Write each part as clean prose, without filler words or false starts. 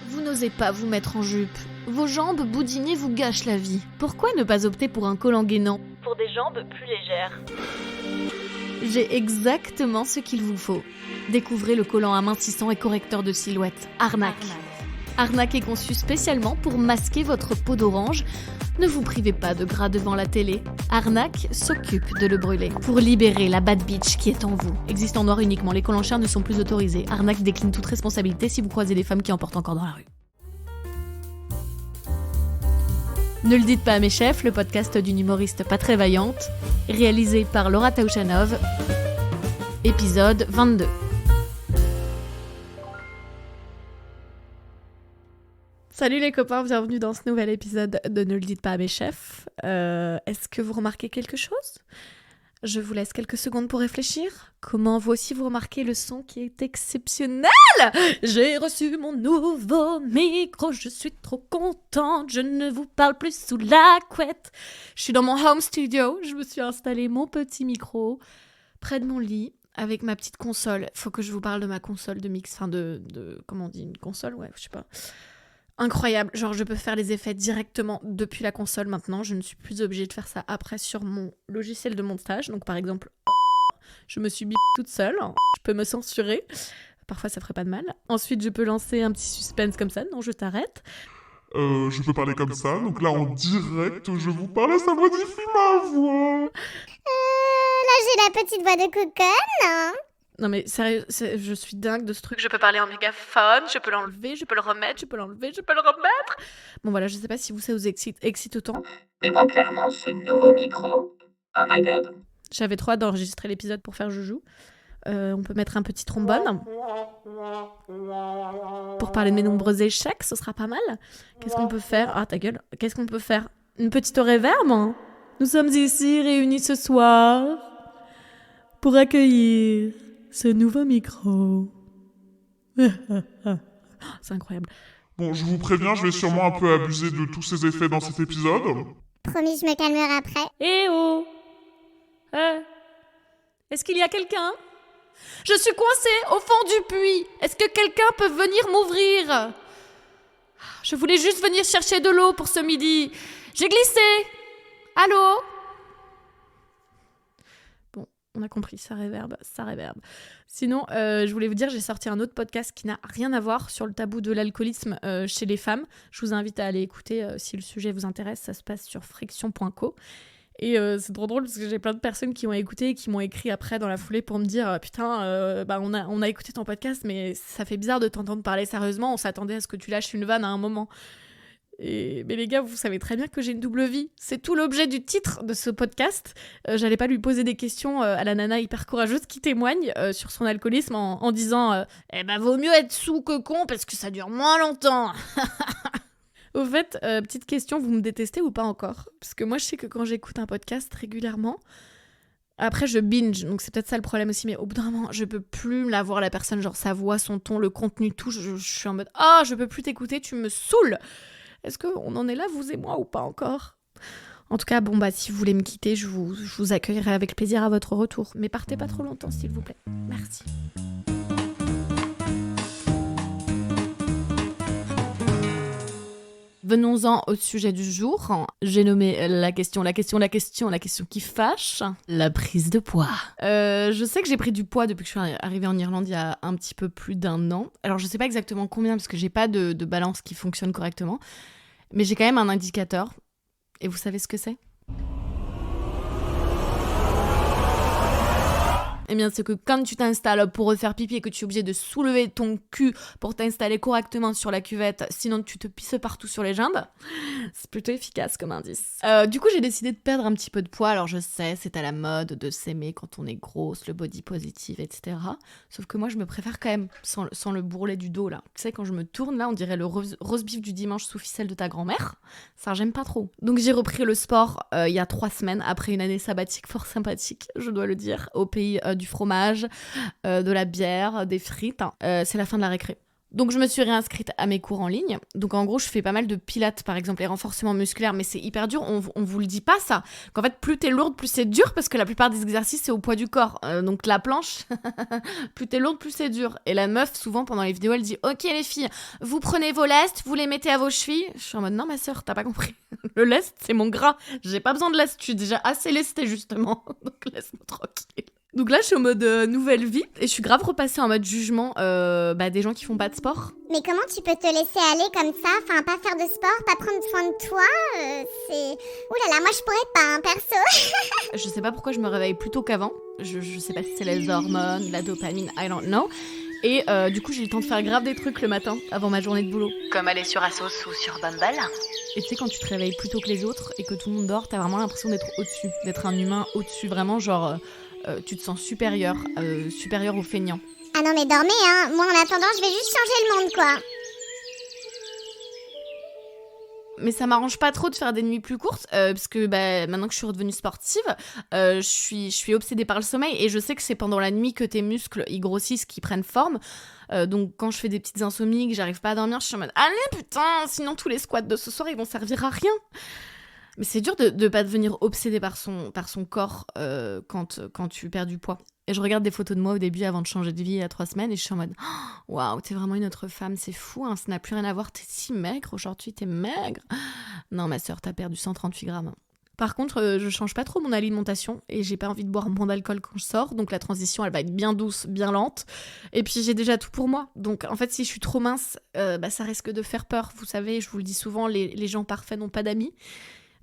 Vous n'osez pas vous mettre en jupe. Vos jambes boudinées vous gâchent la vie. Pourquoi ne pas opter pour un collant gainant pour des jambes plus légères? J'ai exactement ce qu'il vous faut. Découvrez le collant amincissant et correcteur de silhouette, Arnac. Arnac est conçu spécialement pour masquer votre peau d'orange. Ne vous privez pas de gras devant la télé. Arnac s'occupe de le brûler pour libérer la bad bitch qui est en vous. Existe en noir uniquement, les collants chers ne sont plus autorisés. Arnac décline toute responsabilité si vous croisez des femmes qui en portent encore dans la rue. Ne le dites pas à mes chefs, le podcast d'une humoriste pas très vaillante, réalisé par Laura Taouchanov, épisode 22. Salut les copains, bienvenue dans ce nouvel épisode de Ne le dites pas à mes chefs. Est-ce que vous remarquez quelque chose ? Je vous laisse quelques secondes pour réfléchir. Comment vous aussi vous remarquez le son qui est exceptionnel ? J'ai reçu mon nouveau micro, je suis trop contente, je ne vous parle plus sous la couette. Je suis dans mon home studio, je me suis installé mon petit micro près de mon lit avec ma petite console. Faut que je vous parle de ma console de mix, comment on dit, une console ? Ouais, je sais pas. Incroyable, genre je peux faire les effets directement depuis la console maintenant, je ne suis plus obligée de faire ça après sur mon logiciel de montage, donc par exemple, je me suis bip toute seule, je peux me censurer, parfois ça ferait pas de mal. Ensuite je peux lancer un petit suspense comme ça, non je t'arrête. Je peux parler comme ça, donc là en direct, je vous parle et ça modifie ma voix. Là j'ai la petite voix de coconne. Non mais sérieux, je suis dingue de ce truc. Je peux parler en mégaphone, je peux l'enlever, je peux le remettre, je peux l'enlever, je peux le remettre. Bon voilà, je sais pas si ça vous excite autant. Et moi, clairement, ce nouveau micro. Oh my god. J'avais trop hâte d'enregistrer l'épisode pour faire joujou. On peut mettre un petit trombone. Pour parler de mes nombreux échecs, ce sera pas mal. Qu'est-ce qu'on peut faire ? Ah ta gueule, qu'est-ce qu'on peut faire ? Une petite réverb ? Nous sommes ici réunis ce soir pour accueillir ce nouveau micro. C'est incroyable. Bon, je vous préviens, je vais sûrement un peu abuser de tous ces effets dans cet épisode. Promis, je me calmerai après. Eh oh ! Est-ce qu'il y a quelqu'un ? Je suis coincée au fond du puits. Est-ce que quelqu'un peut venir m'ouvrir ? Je voulais juste venir chercher de l'eau pour ce midi. J'ai glissé. Allô ? Bon, on a compris, ça réverbe. Sinon, je voulais vous dire, j'ai sorti un autre podcast qui n'a rien à voir sur le tabou de l'alcoolisme chez les femmes. Je vous invite à aller écouter si le sujet vous intéresse. Ça se passe sur friction.co. Et c'est trop drôle parce que j'ai plein de personnes qui ont écouté et qui m'ont écrit après dans la foulée pour me dire putain, on a écouté ton podcast, mais ça fait bizarre de t'entendre parler sérieusement. On s'attendait à ce que tu lâches une vanne à un moment. Mais les gars, vous savez très bien que j'ai une double vie. C'est tout l'objet du titre de ce podcast. J'allais pas lui poser des questions à la nana hyper courageuse qui témoigne sur son alcoolisme en disant vaut mieux être sous que con parce que ça dure moins longtemps. Au fait, petite question, vous me détestez ou pas encore ? Parce que moi, je sais que quand j'écoute un podcast régulièrement, après je binge, donc c'est peut-être ça le problème aussi, mais au bout d'un moment, je peux plus la voir la personne, genre sa voix, son ton, le contenu, tout, je suis en mode « Ah, je peux plus t'écouter, tu me saoules !» Est-ce qu'on en est là, vous et moi, ou pas encore ? En tout cas, si vous voulez me quitter, je vous accueillerai avec plaisir à votre retour. Mais partez pas trop longtemps, s'il vous plaît. Merci. Venons-en au sujet du jour. J'ai nommé la question qui fâche, la prise de poids. Je sais que j'ai pris du poids depuis que je suis arrivée en Irlande il y a un petit peu plus d'un an. Alors je sais pas exactement combien parce que j'ai pas de balance qui fonctionne correctement, mais j'ai quand même un indicateur. Et vous savez ce que c'est ? Eh bien, c'est que quand tu t'installes pour refaire pipi et que tu es obligé de soulever ton cul pour t'installer correctement sur la cuvette, sinon tu te pisses partout sur les jambes, c'est plutôt efficace comme indice. Du coup, j'ai décidé de perdre un petit peu de poids. Alors, je sais, c'est à la mode de s'aimer quand on est grosse, le body positive, etc. Sauf que moi, je me préfère quand même sans le bourrelet du dos, là. Tu sais, quand je me tourne, là, on dirait le roast beef du dimanche sous ficelle de ta grand-mère. Ça, j'aime pas trop. Donc, j'ai repris le sport il y a 3 semaines, après une année sabbatique fort sympathique, je dois le dire, au pays du fromage, de la bière, des frites. C'est la fin de la récré. Donc je me suis réinscrite à mes cours en ligne. Donc en gros, je fais pas mal de pilates, par exemple, les renforcements musculaires, mais c'est hyper dur. On vous le dit pas ça. Qu'en fait, plus t'es lourde, plus c'est dur, parce que la plupart des exercices, c'est au poids du corps. Donc la planche, plus t'es lourde, plus c'est dur. Et la meuf, souvent, pendant les vidéos, elle dit « Ok les filles, vous prenez vos lestes, vous les mettez à vos chevilles. » Je suis en mode « Non ma sœur, t'as pas compris. Le lest, c'est mon gras. J'ai pas besoin de lest, je suis déjà assez lestée, justement. Donc laisse-moi tranquille. » Donc là, je suis en mode nouvelle vie et je suis grave repassée en mode jugement des gens qui font pas de sport. Mais comment tu peux te laisser aller comme ça? Enfin, pas faire de sport, pas prendre soin de toi, c'est... Ouh là là, moi je pourrais pas, hein, perso. Je sais pas pourquoi je me réveille plus tôt qu'avant. Je sais pas si c'est les hormones, la dopamine, I don't know. Et du coup, j'ai le temps de faire grave des trucs le matin avant ma journée de boulot. Comme aller sur Asos ou sur Bumble. Et tu sais, quand tu te réveilles plus tôt que les autres et que tout le monde dort, t'as vraiment l'impression d'être au-dessus, d'être un humain au-dessus, vraiment genre... tu te sens supérieur aux feignants. Ah non mais dormez, hein. Moi en attendant, je vais juste changer le monde, quoi. Mais ça m'arrange pas trop de faire des nuits plus courtes, parce que maintenant que je suis redevenue sportive, je suis obsédée par le sommeil, et je sais que c'est pendant la nuit que tes muscles ils grossissent, qu'ils prennent forme. Donc quand je fais des petites insomnies, que j'arrive pas à dormir, je suis en mode « Allez putain, sinon tous les squats de ce soir ils vont servir à rien !» Mais c'est dur de pas devenir obsédé par son corps quand tu perds du poids. Et je regarde des photos de moi au début avant de changer de vie il y a 3 semaines et je suis en mode « Waouh, t'es vraiment une autre femme, c'est fou, hein, ça n'a plus rien à voir, t'es si maigre aujourd'hui, t'es maigre. » Non ma sœur, t'as perdu 138 grammes. Par contre, je change pas trop mon alimentation et j'ai pas envie de boire moins d'alcool quand je sors, donc la transition elle va être bien douce, bien lente. Et puis j'ai déjà tout pour moi. Donc en fait, si je suis trop mince, ça risque de faire peur. Vous savez, je vous le dis souvent, les gens parfaits n'ont pas d'amis.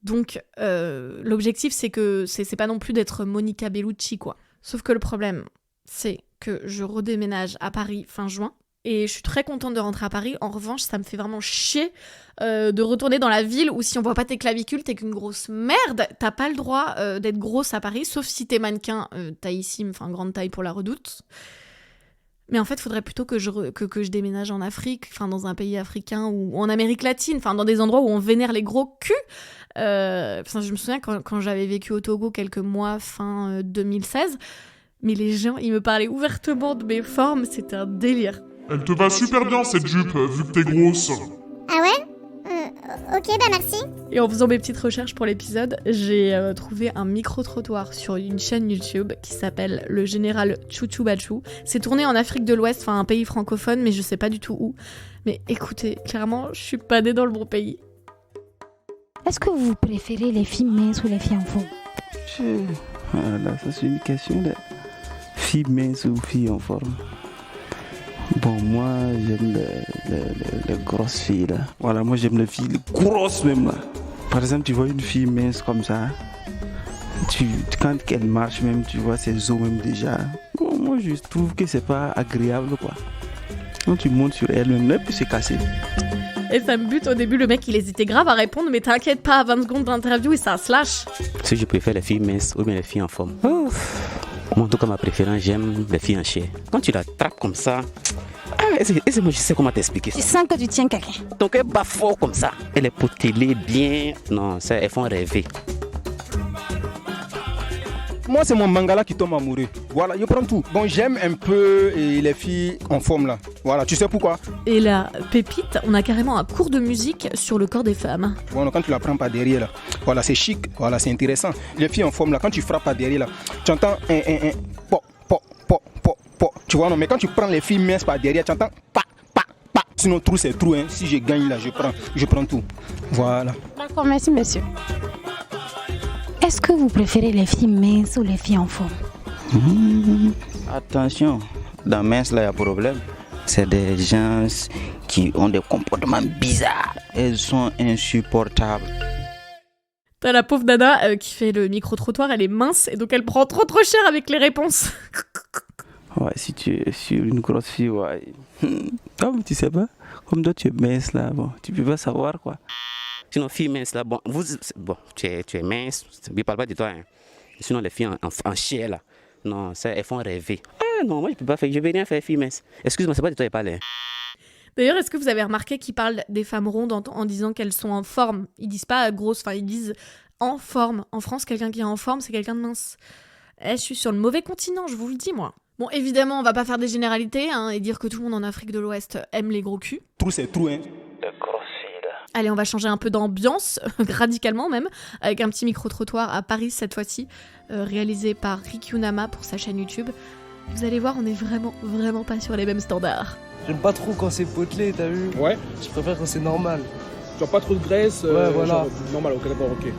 Donc, l'objectif, c'est que c'est pas non plus d'être Monica Bellucci, quoi. Sauf que le problème, c'est que je redéménage à Paris fin juin. Et je suis très contente de rentrer à Paris. En revanche, ça me fait vraiment chier de retourner dans la ville où si on voit pas tes clavicules, t'es qu'une grosse merde. T'as pas le droit d'être grosse à Paris, sauf si t'es mannequin taillissime, enfin grande taille pour la Redoute. Mais en fait, il faudrait plutôt que je déménage en Afrique, enfin dans un pays africain ou en Amérique latine, enfin dans des endroits où on vénère les gros culs. Je me souviens quand j'avais vécu au Togo quelques mois, fin 2016, mais les gens, ils me parlaient ouvertement de mes formes, c'était un délire. Elle te va super bien cette jupe, vu que t'es grosse. Ah ouais? Ok, merci. Et en faisant mes petites recherches pour l'épisode, j'ai trouvé un micro-trottoir sur une chaîne YouTube qui s'appelle Le Général Chouchou Bachou. C'est tourné en Afrique de l'Ouest, enfin un pays francophone, mais je sais pas du tout où. Mais écoutez, clairement, je suis pas née dans le bon pays. Est-ce que vous préférez les filles minces ou les filles en forme? Voilà, ça c'est une question de filles minces ou filles en forme. Bon, moi j'aime les grosses filles là. Voilà, moi j'aime les filles grosses même là. Par exemple, tu vois une fille mince comme ça, quand elle marche même, tu vois ses os même déjà. Bon, moi je trouve que c'est pas agréable quoi. Quand tu montes sur elle même, là, puis c'est cassé. Et ça me bute au début, le mec il hésitait grave à répondre, mais t'inquiète pas, 20 secondes d'interview et ça se lâche. Si je préfère les filles minces ou bien les filles en forme. Moi en tout cas ma préférence, j'aime les filles en chair. Quand tu l'attrapes comme ça, moi je sais comment t'expliquer ça. Tu sens que tu tiens quelqu'un. Donc elle bat fort comme ça, elle est potelée bien, non, ça, elles font rêver. Moi, c'est mon mangala qui tombe amoureux. Voilà, je prends tout. Bon, j'aime un peu les filles en forme là. Voilà, tu sais pourquoi? Et la pépite, on a carrément un cours de musique sur le corps des femmes. Voilà, quand tu la prends par derrière là, voilà, c'est chic, voilà, c'est intéressant. Les filles en forme là, quand tu frappes par derrière là, tu entends un po, po, po, po, po. Tu vois, non, mais quand tu prends les filles minces par derrière, tu entends pa, pa, pa. Sinon, trou, c'est trou, hein. Si je gagne là, je prends tout. Voilà. D'accord, merci monsieur. Est-ce que vous préférez les filles minces ou les filles en forme? Attention, dans mince là, il y a problème. C'est des gens qui ont des comportements bizarres. Elles sont insupportables. T'as la pauvre Nana qui fait le micro-trottoir, elle est mince et donc elle prend trop cher avec les réponses. Ouais, si tu es sur une grosse fille, ouais. Comme tu sais pas, comme toi tu es mince là, bon, tu peux pas savoir quoi. Sinon, filles minces là, tu es mince, je parle pas de toi. Hein. Sinon, les filles en chair là, non, ça, elles font rêver. Ah non, moi je peux pas faire, je vais rien faire filles minces. Excuse-moi, c'est pas de toi, je parle. D'ailleurs, est-ce que vous avez remarqué qu'ils parlent des femmes rondes en disant qu'elles sont en forme? Ils disent pas grosses, enfin ils disent en forme. En France, quelqu'un qui est en forme, c'est quelqu'un de mince. Je suis sur le mauvais continent, je vous le dis moi. Bon, évidemment, on va pas faire des généralités et dire que tout le monde en Afrique de l'Ouest aime les gros culs. Trou, c'est trou, hein. Allez, on va changer un peu d'ambiance, radicalement même, avec un petit micro-trottoir à Paris cette fois-ci, réalisé par Rikyunama pour sa chaîne YouTube. Vous allez voir, on est vraiment pas sur les mêmes standards. J'aime pas trop quand c'est potelé, t'as vu? Ouais. Je préfère quand c'est normal. Genre pas trop de graisse. Ouais, voilà. Genre, normal, ok, d'accord, ok.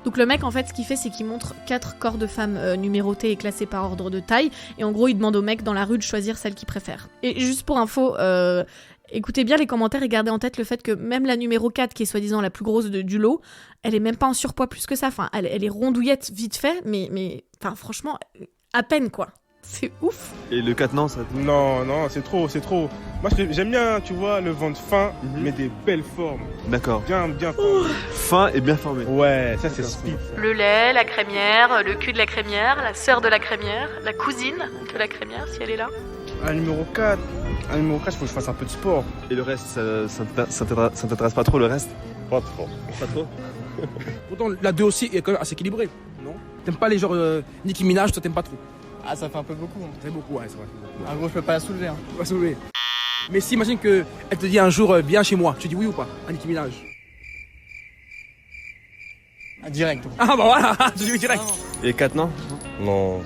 Donc le mec, en fait, ce qu'il fait, c'est qu'il montre 4 corps de femmes numérotés et classés par ordre de taille. Et en gros, il demande au mec dans la rue de choisir celle qu'il préfère. Et juste pour info, écoutez bien les commentaires et gardez en tête le fait que même la numéro 4, qui est soi-disant la plus grosse du lot, elle est même pas en surpoids plus que ça. Enfin, elle est rondouillette vite fait, mais franchement, à peine quoi. C'est ouf. Et le 4, non, ça... Non, c'est trop. Moi, j'aime bien, tu vois, le ventre fin, mais des belles formes. D'accord. Bien formé. Fin et bien formé. Ouais, ça c'est speed. Le lait, la crémière, le cul de la crémière, la sœur de la crémière, la cousine de la crémière, si elle est là. Un numéro 4, il faut que je fasse un peu de sport. Et le reste, ça t'intéresse pas trop, le reste? Pas trop. Pas trop? Pourtant, la 2 aussi est quand même assez équilibrée, non? T'aimes pas les genres Nicki Minaj, toi t'aimes pas trop? Ah, ça fait un peu beaucoup. C'est beaucoup, ouais, c'est vrai. En gros, je peux pas la soulever. Hein. On va soulever. Mais si, imagine qu'elle te dit un jour, viens chez moi, tu dis oui ou pas? À Nicki Minaj. Ah, direct. Ah bah voilà, tu dis oui direct. Et 4, non? Non,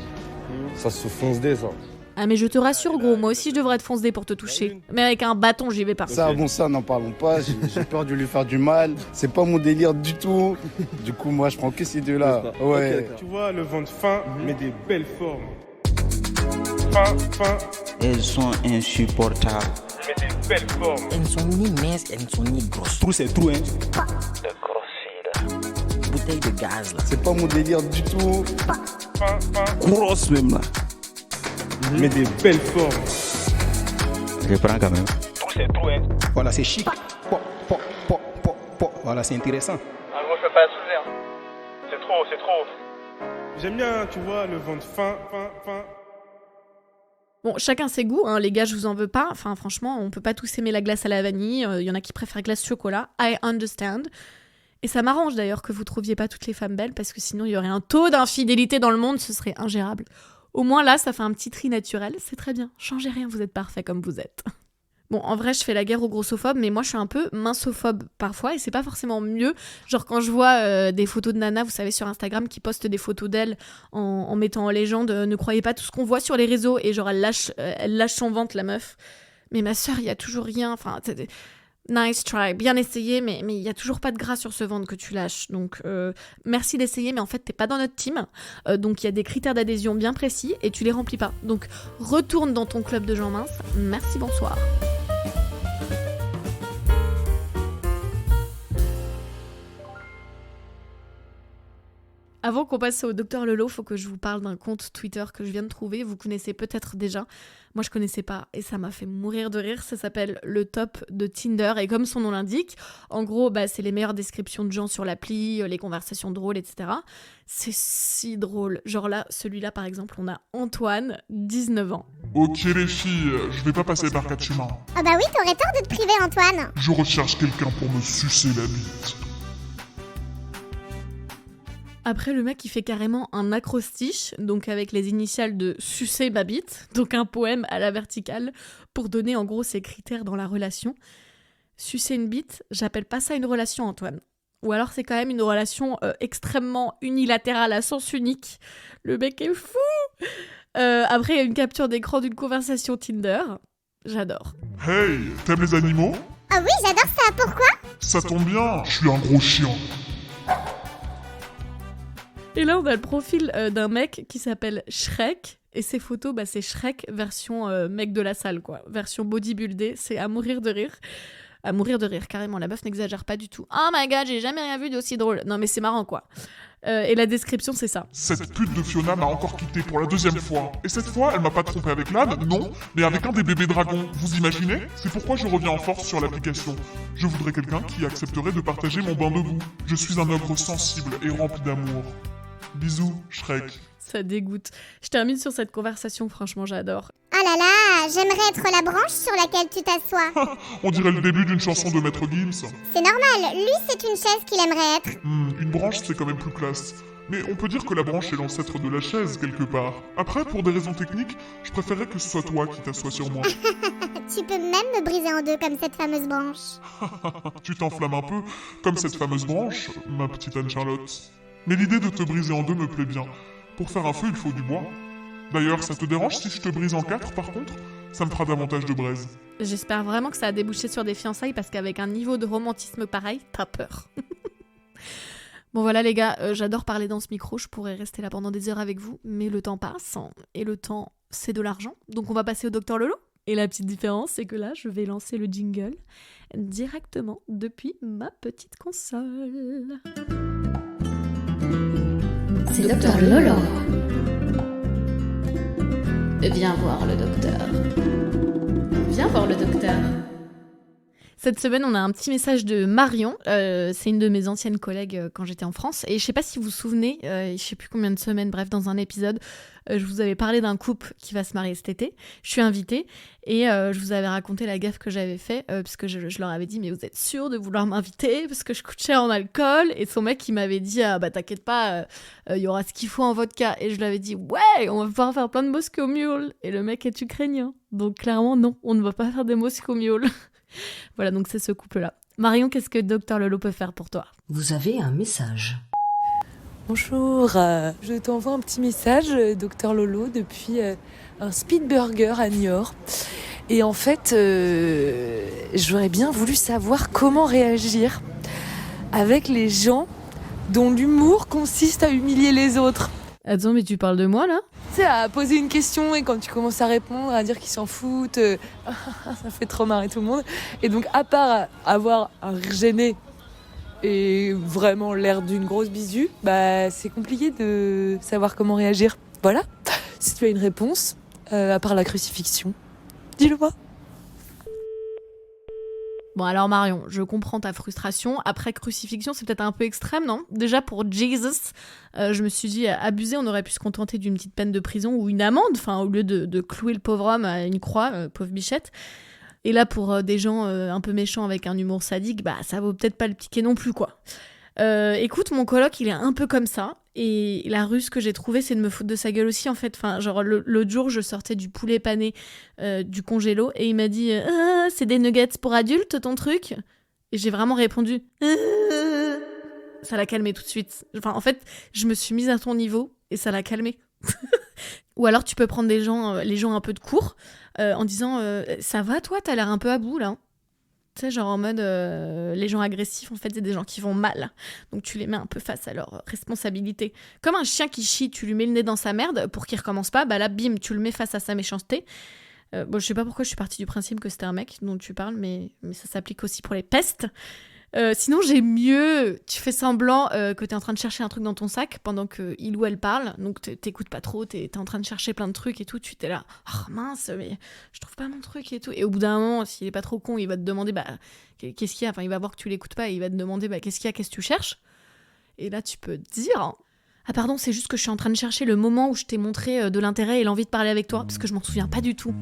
ça se fonce des ça. Ah mais je te rassure gros, moi aussi je devrais te foncer pour te toucher. Mais avec un bâton, j'y vais pas. Ça, bon, ça, n'en parlons pas. J'ai peur de lui faire du mal. C'est pas mon délire du tout. Du coup, moi, je prends que ces deux-là. Ouais. Okay, tu vois, le ventre fin, mais des belles formes. Fin. Elles sont insupportables. Mais des belles formes. Elles ne sont ni minces, elles ne sont ni grosses. Trou, c'est trou, hein. De grosses bouteille de gaz, là. C'est pas mon délire du tout. Fin. Grosse même là. Mais des belles formes. Je prends quand même. Trou, c'est trou, hein. Voilà, c'est chic. Voilà, c'est intéressant. En gros, je peux pas la soulever. Hein. C'est trop. J'aime bien, tu vois, le ventre fin. Bon, chacun ses goûts, les gars, je vous en veux pas. Enfin, franchement, on peut pas tous aimer la glace à la vanille. Y en a qui préfèrent glace chocolat. I understand. Et ça m'arrange d'ailleurs que vous trouviez pas toutes les femmes belles, parce que sinon il y aurait un taux d'infidélité dans le monde, ce serait ingérable. Au moins là, ça fait un petit tri naturel, c'est très bien. Changez rien, vous êtes parfait comme vous êtes. Bon, en vrai, je fais la guerre aux grossophobes, mais moi, je suis un peu mincophobe parfois, et c'est pas forcément mieux. Genre, quand je vois des photos de nanas, vous savez, sur Instagram, qui postent des photos d'elles en mettant en légende « Ne croyez pas tout ce qu'on voit sur les réseaux », et genre, elle lâche son ventre, la meuf. Mais ma sœur, il y a toujours rien, enfin... Nice try, bien essayé, mais il y a toujours pas de gras sur ce ventre que tu lâches. Donc, merci d'essayer, mais en fait, t'es pas dans notre team. Donc, il y a des critères d'adhésion bien précis, et tu les remplis pas. Donc, retourne dans ton club de gens minces. Merci, bonsoir. Avant qu'on passe au Docteur Lelo, faut que je vous parle d'un compte Twitter que je viens de trouver. Vous connaissez peut-être déjà. Moi, je connaissais pas et ça m'a fait mourir de rire. Ça s'appelle le top de Tinder et comme son nom l'indique, en gros, c'est les meilleures descriptions de gens sur l'appli, les conversations drôles, etc. C'est si drôle. Genre là, celui-là, par exemple, on a Antoine, 19 ans. Ok les filles, je vais pas passer par quatre chemins. Ah bah oui, t'aurais tort de te priver, Antoine. Je recherche quelqu'un pour me sucer la bite. Après, le mec, il fait carrément un acrostiche, donc avec les initiales de « sucer ma bite », donc un poème à la verticale, pour donner en gros ses critères dans la relation. Sucer une bite, j'appelle pas ça une relation, Antoine. Ou alors c'est quand même une relation extrêmement unilatérale à sens unique. Le mec est fou. Après, il y a une capture d'écran d'une conversation Tinder. J'adore. Hey, t'aimes les animaux? Ah oui, j'adore ça, pourquoi? Ça tombe bien, je suis un gros chien. Et là, on a le profil d'un mec qui s'appelle Shrek. Et ses photos, c'est Shrek version mec de la salle, quoi. Version bodybuildé. C'est à mourir de rire. À mourir de rire, carrément. La meuf n'exagère pas du tout. Oh my god, j'ai jamais rien vu d'aussi drôle. Non, mais c'est marrant, quoi. Et la description, c'est ça. Cette pute de Fiona m'a encore quitté pour la 2e fois. Et cette fois, elle m'a pas trompé avec l'âne, non, mais avec un des bébés dragons. Vous imaginez? C'est pourquoi je reviens en force sur l'application. Je voudrais quelqu'un qui accepterait de partager mon bain de boue. Je suis un ogre sensible et rempli d'amour. Bisous, Shrek. Ça dégoûte. Je termine sur cette conversation, franchement, j'adore. Ah là là, j'aimerais être la branche sur laquelle tu t'assois. On dirait le début d'une chanson de Maître Gims. C'est normal, lui c'est une chaise qu'il aimerait être. Une branche c'est quand même plus classe. Mais on peut dire que la branche est l'ancêtre de la chaise, quelque part. Après, pour des raisons techniques, je préférerais que ce soit toi qui t'assoies sur moi. Tu peux même me briser en deux comme cette fameuse branche. Tu t'enflammes un peu, comme cette fameuse branche, ma petite Anne-Charlotte. Mais l'idée de te briser en deux me plaît bien. Pour faire un feu, il faut du bois. D'ailleurs, ça te dérange si je te brise en 4, par contre? Ça me fera davantage de braise. J'espère vraiment que ça a débouché sur des fiançailles parce qu'avec un niveau de romantisme pareil, t'as peur. Bon voilà les gars, j'adore parler dans ce micro, je pourrais rester là pendant des heures avec vous, mais le temps passe, et le temps, c'est de l'argent. Donc on va passer au Docteur Lolo. Et la petite différence, c'est que là, je vais lancer le jingle directement depuis ma petite console. C'est Docteur Lolo. Viens voir le docteur. Viens voir le docteur. Cette semaine, on a un petit message de Marion. C'est une de mes anciennes collègues quand j'étais en France. Et je sais pas si vous vous souvenez, je sais plus combien de semaines, bref, dans un épisode, je vous avais parlé d'un couple qui va se marier cet été. Je suis invitée et je vous avais raconté la gaffe que j'avais fait puisque je leur avais dit « Mais vous êtes sûrs de vouloir m'inviter parce que je coûte cher en alcool ?» Et son mec, il m'avait dit « Ah bah t'inquiète pas, il y aura ce qu'il faut en vodka. » Et je lui avais dit « Ouais, on va pouvoir faire plein de Moscow Mule. » Et le mec est ukrainien. Donc clairement, non, on ne va pas faire des Moscow Mule. Voilà, donc c'est ce couple-là. Marion, qu'est-ce que Docteur Lolo peut faire pour toi? Vous avez un message. Bonjour, je t'envoie un petit message, Docteur Lolo, depuis un Speed Burger à Niort. Et en fait, j'aurais bien voulu savoir comment réagir avec les gens dont l'humour consiste à humilier les autres. Attends, mais tu parles de moi, là? Tu sais, à poser une question et quand tu commences à répondre, à dire qu'ils s'en foutent, ça fait trop marrer tout le monde. Et donc, à part avoir un rire gêné et vraiment l'air d'une grosse bisu, bah, c'est compliqué de savoir comment réagir. Voilà. Si tu as une réponse, à part la crucifixion, dis-le-moi. Bon alors Marion, je comprends ta frustration. Après crucifixion, c'est peut-être un peu extrême, non? Déjà pour Jesus, je me suis dit, abusé, on aurait pu se contenter d'une petite peine de prison ou une amende, enfin au lieu de clouer le pauvre homme à une croix, pauvre bichette. Et là pour des gens un peu méchants avec un humour sadique, bah ça vaut peut-être pas le ticket non plus quoi. Écoute, mon coloc il est un peu comme ça. Et la ruse que j'ai trouvée, c'est de me foutre de sa gueule aussi, en fait. Enfin, genre, l'autre jour, je sortais du poulet pané du congélo et il m'a dit « c'est des nuggets pour adultes, ton truc ?» Et j'ai vraiment répondu « Ça l'a calmé tout de suite. » Enfin, en fait, je me suis mise à ton niveau et ça l'a calmé. Ou alors, tu peux prendre les gens un peu de court en disant « Ça va, toi? T'as l'air un peu à bout, là. » Tu sais, genre en mode, les gens agressifs, en fait, c'est des gens qui vont mal. Donc tu les mets un peu face à leurs responsabilités. Comme un chien qui chie, tu lui mets le nez dans sa merde pour qu'il recommence pas, bah là, bim, tu le mets face à sa méchanceté. Bon, je sais pas pourquoi je suis partie du principe que c'était un mec dont tu parles, mais ça s'applique aussi pour les pestes. Sinon, j'ai mieux. Tu fais semblant que t'es en train de chercher un truc dans ton sac pendant qu'il ou elle parle. Donc, t'écoutes pas trop, t'es en train de chercher plein de trucs et tout. Tu t'es là, oh mince, mais je trouve pas mon truc et tout. Et au bout d'un moment, s'il est pas trop con, il va te demander, bah, qu'est-ce qu'il y a? Enfin, il va voir que tu l'écoutes pas et il va te demander, bah, qu'est-ce qu'il y a, qu'est-ce que tu cherches? Et là, tu peux te dire, ah, pardon, c'est juste que je suis en train de chercher le moment où je t'ai montré de l'intérêt et l'envie de parler avec toi, parce que je m'en souviens pas du tout.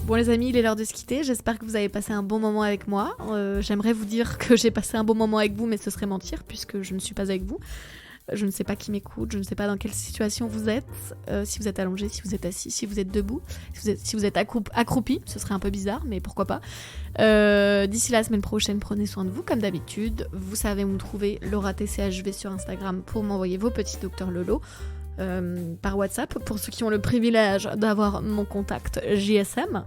Bon les amis, il est l'heure de se quitter, j'espère que vous avez passé un bon moment avec moi. J'aimerais vous dire que j'ai passé un bon moment avec vous, mais ce serait mentir puisque je ne suis pas avec vous. Je ne sais pas qui m'écoute, je ne sais pas dans quelle situation vous êtes, si vous êtes allongé, si vous êtes assis, si vous êtes debout, si vous êtes accroupi, ce serait un peu bizarre, mais pourquoi pas. D'ici la semaine prochaine, prenez soin de vous comme d'habitude. Vous savez où me trouver, LauraTCHV sur Instagram pour m'envoyer vos petits Docteur Lolo. Par WhatsApp pour ceux qui ont le privilège d'avoir mon contact GSM.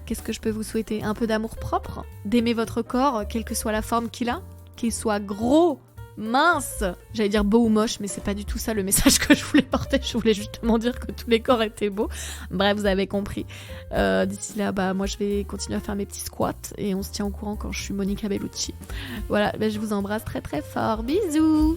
Qu'est-ce que je peux vous souhaiter? Un peu d'amour propre, d'aimer votre corps quelle que soit la forme qu'il a, qu'il soit gros, mince, j'allais dire beau ou moche, mais c'est pas du tout ça le message que je voulais porter. Je voulais justement dire que tous les corps étaient beaux. Bref, vous avez compris. D'ici là, bah moi je vais continuer à faire mes petits squats et on se tient au courant quand je suis Monica Bellucci. Voilà, bah, je vous embrasse très très fort, bisous.